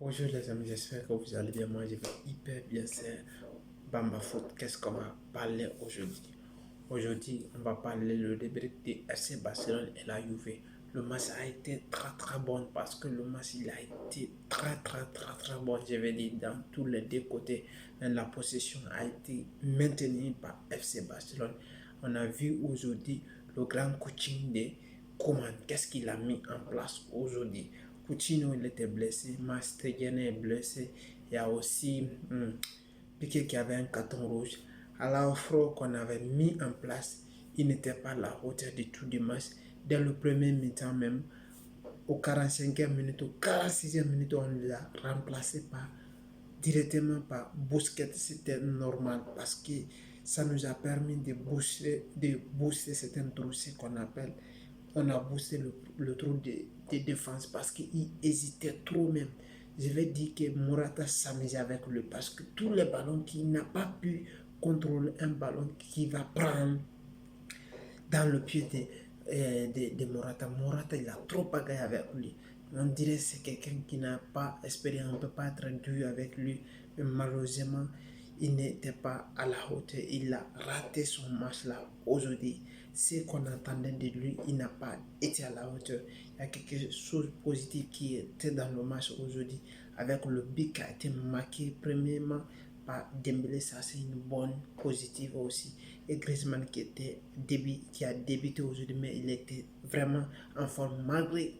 Bonjour les amis, j'espère que vous allez bien. Moi je vais hyper bien, c'est Bamba Foot. Qu'est-ce qu'on va parler aujourd'hui? Aujourd'hui, on va parler le débrief de FC Barcelone et la Juve. Le match a été très bon parce que le match il a été très bon. Je vais dire dans tous les deux côtés. La possession a été maintenue par FC Barcelone. On a vu aujourd'hui le grand coaching de Koeman. Qu'est-ce qu'il a mis en place aujourd'hui? Coutinho il était blessé, Mastroianni est blessé. Il y a aussi Piqué qui avait un carton rouge. Alors, qu'on avait mis en place, il n'était pas à la hauteur du tout du match. Dès le premier mi-temps même, au 45e minute, au 46e minute, on l'a remplacé directement par Busquets. C'était normal parce que ça nous a permis de booster certains trous, ce qu'on appelle. On a boosté le trou de défense parce qu'il hésitait trop même. Je vais dire que Morata s'amusait avec lui parce que tous les ballons qu'il n'a pas pu contrôler, un ballon qui va prendre dans le pied de Morata. Morata, il a trop pagaillé avec lui. On dirait que c'est quelqu'un qui n'a pas expérience, on ne peut pas être dur avec lui. Mais malheureusement, il n'était pas à la hauteur. Il a raté son match là aujourd'hui. Ce qu'on attendait de lui, il n'a pas été à la hauteur. Il y a quelque chose de positif qui était dans le match aujourd'hui. Avec le but qui a été marqué premièrement par Dembélé, ça c'est une bonne positive aussi. Et Griezmann qui a débuté aujourd'hui, mais il était vraiment en forme malgré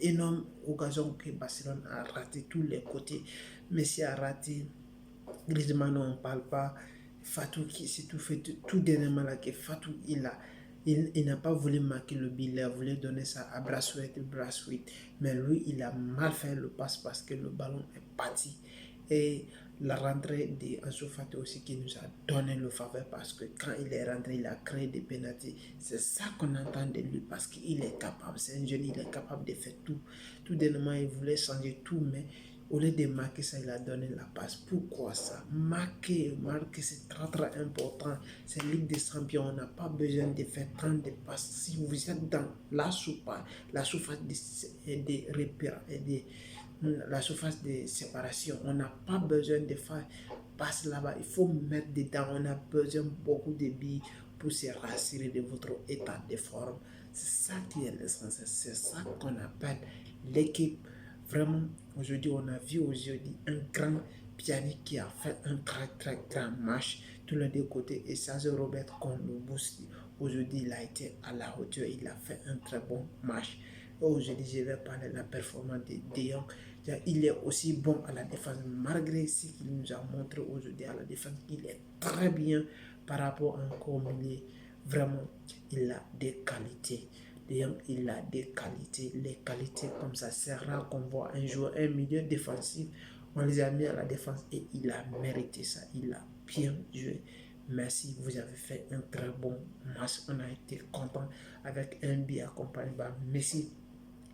énorme occasion que Barcelone a raté tous les côtés. Messi a raté, Griezmann on ne parle pas, Fatou qui s'est tout fait tout dernièrement là que Fatou il n'a pas voulu marquer le but, il a voulu donner ça à Braithwaite, mais lui il a mal fait le passe parce que le ballon est parti. Et la rentrée d'Ansu Fati aussi qui nous a donné le faveur parce que quand il est rentré, il a créé des pénaltys. C'est ça qu'on entend de lui parce qu'il est capable, c'est un jeune, il est capable de faire tout. Tout dernièrement, il voulait changer tout, mais au lieu de marquer ça, il a donné la passe. Pourquoi ça? Marquer, c'est très important. C'est Ligue des Champions, on n'a pas besoin de faire tant de passes. Si vous êtes dans la surface la surface de séparation, on n'a pas besoin de faire passe là-bas. Il faut mettre dedans. On a besoin beaucoup de billes pour se rassurer de votre état de forme. C'est ça qui est l'essentiel. C'est ça qu'on appelle l'équipe. Vraiment, aujourd'hui, on a vu aujourd'hui un grand Pjanic qui a fait un très grand match tous les deux côtés et Sergio Robert qu'on le booste. Aujourd'hui, il a été à la hauteur, il a fait un très bon match. Aujourd'hui, je vais parler de la performance de De Jong. Il est aussi bon à la défense, malgré ce qu'il nous a montré aujourd'hui à la défense. Il est très bien par rapport encore au milieu. Vraiment, il a des qualités. Il a des qualités. Les qualités comme ça, c'est rare qu'on voit un joueur, un milieu défensif. On les a mis à la défense et il a mérité ça. Il a bien joué. Merci, vous avez fait un très bon match. On a été content avec un but accompagné par Messi.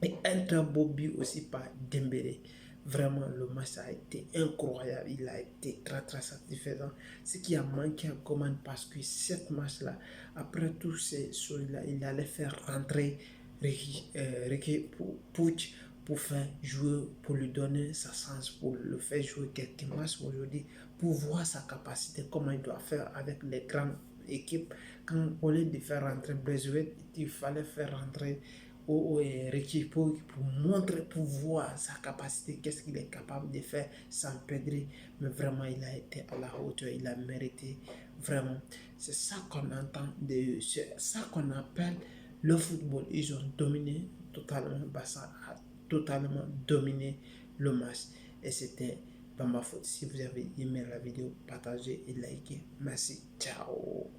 Et un très beau but aussi par Dembélé. Vraiment, le match a été incroyable. Il a été très satisfaisant. Ce qui a manqué à Coman parce que cette match-là, après tous ces choses-là, il allait faire rentrer Ricky Puig pour faire jouer, pour lui donner sa chance, pour le faire jouer quelques matchs aujourd'hui, pour voir sa capacité, comment il doit faire avec les grandes équipes. Quand au lieu de faire rentrer Braithwaite, il fallait faire rentrer Ricky pour montrer, pour voir sa capacité, qu'est-ce qu'il est capable de faire sans Pedri. Mais vraiment, il a été à la hauteur, il a mérité. Vraiment, c'est ça qu'on entend, c'est ça qu'on appelle le football. Ils ont dominé totalement, Barça a totalement dominé le match. Et c'était Bamba Foot. Si vous avez aimé la vidéo, partagez et likez. Merci, ciao.